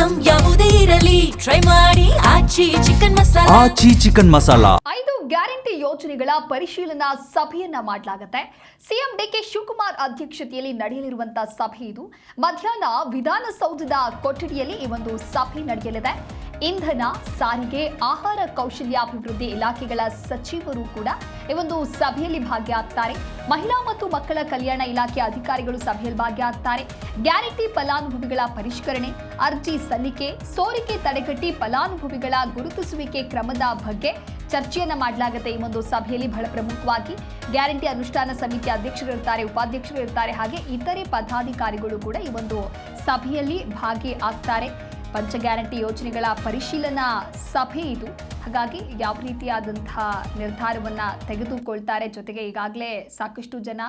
Item ಯಾವುದೇ ಇರಲಿ try ಮಾಡಿ ಆಚಿ ಚಿಕನ್ ಮಸಾಲಾ. ಆಚಿ ಚಿಕನ್ ಮಸಾಲಾ 5 ಗ್ಯಾರಂಟಿ ಯೋಜನೆಗಳ ಪರಿಶೀಲನಾ ಸಭೆಯನ್ನ ಮಾಡಲಾಗುತ್ತೆ. ಸಿಎಂ ಡಿಕೆ ಶಿವಕುಮಾರ್ ಅಧ್ಯಕ್ಷತೆಯಲ್ಲಿ ನಡೆಯಲಿರುವಂತಹ ಸಭೆ ಇದು. ಮಧ್ಯಾಹ್ನ ವಿಧಾನಸೌಧದ ಕೊಠಡಿಯಲ್ಲಿ ಈ ಒಂದು ಸಭೆ ನಡೆಯಲಿದೆ. ಇಂಧನ, ಸಾರಿಗೆ, ಆಹಾರ ಕೌಶಲ್ಯಾಭಿವೃದ್ಧಿ ಇಲಾಖೆಗಳ ಸಚಿವರು ಕೂಡ ಈ ಒಂದು ಸಭೆಯಲ್ಲಿ ಭಾಗಿಯಾಗ್ತಾರೆ. ಮಹಿಳಾ ಮತ್ತು ಮಕ್ಕಳ ಕಲ್ಯಾಣ ಇಲಾಖೆ ಅಧಿಕಾರಿಗಳು ಸಭೆಯಲ್ಲಿ ಭಾಗಿಯಾಗ್ತಾರೆ. ಗ್ಯಾರಂಟಿ ಫಲಾನುಭವಿಗಳ ಪರಿಷ್ಕರಣೆ, ಅರ್ಜಿ ಸಲ್ಲಿಕೆ, ಸೋರಿಕೆ ತಡೆಗಟ್ಟಿ ಫಲಾನುಭವಿಗಳ ಗುರುತಿಸುವಿಕೆ ಕ್ರಮದ ಬಗ್ಗೆ ಚರ್ಚೆಯನ್ನ ಮಾಡಲಾಗುತ್ತೆ. ಈ ಒಂದು ಸಭೆಯಲ್ಲಿ ಬಹಳ ಪ್ರಮುಖವಾಗಿ ಗ್ಯಾರಂಟಿ ಅನುಷ್ಠಾನ ಸಮಿತಿ ಅಧ್ಯಕ್ಷರು ಇರ್ತಾರೆ, ಉಪಾಧ್ಯಕ್ಷರು ಇರ್ತಾರೆ, ಹಾಗೆ ಇತರೆ ಪದಾಧಿಕಾರಿಗಳು ಕೂಡ ಈ ಒಂದು ಸಭೆಯಲ್ಲಿ ಭಾಗಿಯಾಗ್ತಾರೆ. ಪಂಚ ಗ್ಯಾರಂಟಿ ಯೋಜನೆಗಳ ಪರಿಶೀಲನಾ ಸಭೆ ಇದು. ಹಾಗಾಗಿ ಯಾವ ರೀತಿಯಾದಂತಹ ನಿರ್ಧಾರವನ್ನ ತೆಗೆದುಕೊಳ್ತಾರೆ, ಜೊತೆಗೆ ಈಗಾಗಲೇ ಸಾಕಷ್ಟು ಜನ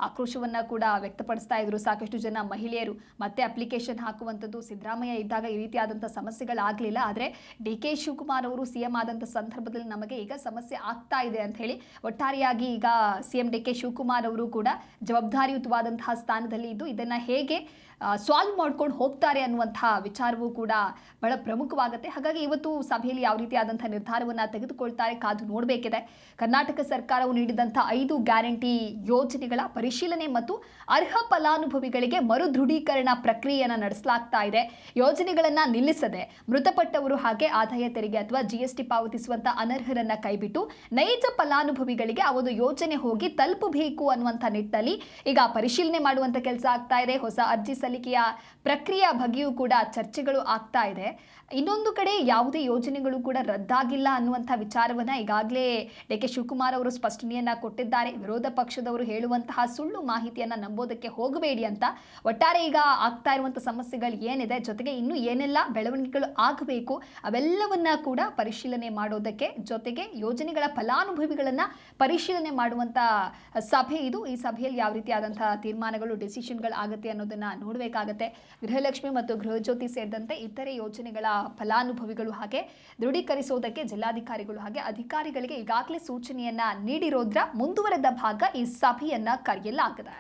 ಆಕ್ರೋಶವನ್ನ ಕೂಡ ವ್ಯಕ್ತಪಡಿಸ್ತಾ ಇದ್ರು. ಸಾಕಷ್ಟು ಜನ ಮಹಿಳೆಯರು ಮತ್ತೆ ಅಪ್ಲಿಕೇಶನ್ ಹಾಕುವಂಥದ್ದು, ಸಿದ್ದರಾಮಯ್ಯ ಇದ್ದಾಗ ಈ ರೀತಿಯಾದಂಥ ಸಮಸ್ಯೆಗಳಾಗಲಿಲ್ಲ, ಆದರೆ ಡಿ ಕೆ ಶಿವಕುಮಾರ್ ಅವರು ಸಿಎಂ ಆದಂಥ ಸಂದರ್ಭದಲ್ಲಿ ನಮಗೆ ಈಗ ಸಮಸ್ಯೆ ಆಗ್ತಾ ಇದೆ ಅಂತ ಹೇಳಿ ಒಟ್ಟಾರೆಯಾಗಿ ಈಗ ಸಿಎಂ ಡಿ ಕೆ ಶಿವಕುಮಾರ್ ಅವರು ಕೂಡ ಜವಾಬ್ದಾರಿಯುತವಾದಂತಹ ಸ್ಥಾನದಲ್ಲಿ ಇದ್ದು ಇದನ್ನ ಹೇಗೆ ಸಾಲ್ವ್ ಮಾಡ್ಕೊಂಡು ಹೋಗ್ತಾರೆ ಅನ್ನುವಂತಹ ವಿಚಾರವೂ ಕೂಡ ಬಹಳ ಪ್ರಮುಖವಾಗುತ್ತೆ. ಹಾಗಾಗಿ ಇವತ್ತು ಸಭೆಯಲ್ಲಿ ಯಾವ ರೀತಿಯಾದಂತಹ ನಿರ್ಧಾರವನ್ನು ತೆಗೆದುಕೊಳ್ತಾರೆ ಕಾದು ನೋಡಬೇಕಿದೆ. ಕರ್ನಾಟಕ ಸರ್ಕಾರವು ನೀಡಿದಂತಹ 5 ಗ್ಯಾರಂಟಿ ಯೋಜನೆಗಳ ಪರಿಶೀಲನೆ ಮತ್ತು ಅರ್ಹ ಫಲಾನುಭವಿಗಳಿಗೆ ಮರು ದೃಢೀಕರಣ ಪ್ರಕ್ರಿಯೆಯನ್ನು ನಡೆಸಲಾಗ್ತಾ ಇದೆ. ಯೋಜನೆಗಳನ್ನು ನಿಲ್ಲಿಸದೆ ಮೃತಪಟ್ಟವರು ಹಾಗೆ ಆದಾಯ ತೆರಿಗೆ ಅಥವಾ GST ಪಾವತಿಸುವಂತ ಅನರ್ಹರನ್ನ ಕೈಬಿಟ್ಟು ನೈಜ ಫಲಾನುಭವಿಗಳಿಗೆ ಆ ಒಂದು ಯೋಜನೆ ಹೋಗಿ ತಲುಪಬೇಕು ಅನ್ನುವಂಥ ನಿಟ್ಟಿನಲ್ಲಿ ಈಗ ಪರಿಶೀಲನೆ ಮಾಡುವಂತ ಕೆಲಸ ಆಗ್ತಾ ಇದೆ. ಹೊಸ ಅರ್ಜಿ ಸಲ್ಲಿಕೆಯ ಪ್ರಕ್ರಿಯೆಯ ಬಗ್ಗೆಯೂ ಕೂಡ ಚರ್ಚೆಗಳು ಆಗ್ತಾ ಇದೆ. ಇನ್ನೊಂದು ಕಡೆ ಯಾವುದೇ ಯೋಜನೆಗಳು ಕೂಡ ರದ್ದಾಗಿಲ್ಲ ಅನ್ನುವಂಥ ವಿಚಾರವನ್ನ ಈಗಾಗಲೇ ಡಿ ಕೆ ಶಿವಕುಮಾರ್ ಅವರು ಸ್ಪಷ್ಟನೆಯನ್ನ ಕೊಟ್ಟಿದ್ದಾರೆ. ವಿರೋಧ ಪಕ್ಷದವರು ಹೇಳುವಂತಹ ಸುಳ್ಳು ಮಾಹಿತಿಯನ್ನ ನಂಬೋದಕ್ಕೆ ಹೋಗಬೇಡಿ ಅಂತ. ಒಟ್ಟಾರೆ ಈಗ ಆಗ್ತಾ ಇರುವಂಥ ಸಮಸ್ಯೆಗಳು ಏನಿದೆ, ಜೊತೆಗೆ ಇನ್ನೂ ಏನೆಲ್ಲ ಬೆಳವಣಿಗೆಗಳು ಆಗಬೇಕು ಅವೆಲ್ಲವನ್ನ ಕೂಡ ಪರಿಶೀಲನೆ ಮಾಡೋದಕ್ಕೆ, ಜೊತೆಗೆ ಯೋಜನೆಗಳ ಫಲಾನುಭವಿಗಳನ್ನ ಪರಿಶೀಲನೆ ಮಾಡುವಂತ ಸಭೆ ಇದು. ಈ ಸಭೆಯಲ್ಲಿ ಯಾವ ರೀತಿಯಾದಂತಹ ತೀರ್ಮಾನಗಳು, ಡಿಸಿಷನ್ಗಳು ಆಗುತ್ತೆ ಅನ್ನೋದನ್ನ ನೋಡಬೇಕಾಗತ್ತೆ. ಗೃಹಲಕ್ಷ್ಮಿ ಮತ್ತು ಗೃಹಜ್ಯೋತಿ ಸೇರಿದಂತೆ ಇತರೆ ಯೋಜನೆಗಳ ಫಲಾನುಭವಿಗಳು ಹಾಗೆ ದೃಢೀಕರಿಸುವುದಕ್ಕೆ ಜಿಲ್ಲಾಧಿಕಾರಿಗಳು ಹಾಗೆ ಅಧಿಕಾರಿಗಳಿಗೆ ಈಗಾಗಲೇ ಸೂಚನೆಯನ್ನ ನೀಡಿರೋದ್ರ ಮುಂದುವರೆದ ಭಾಗ ಈ ಸಭೆಯನ್ನ ಕರೆಯಲಾಗಿದೆ.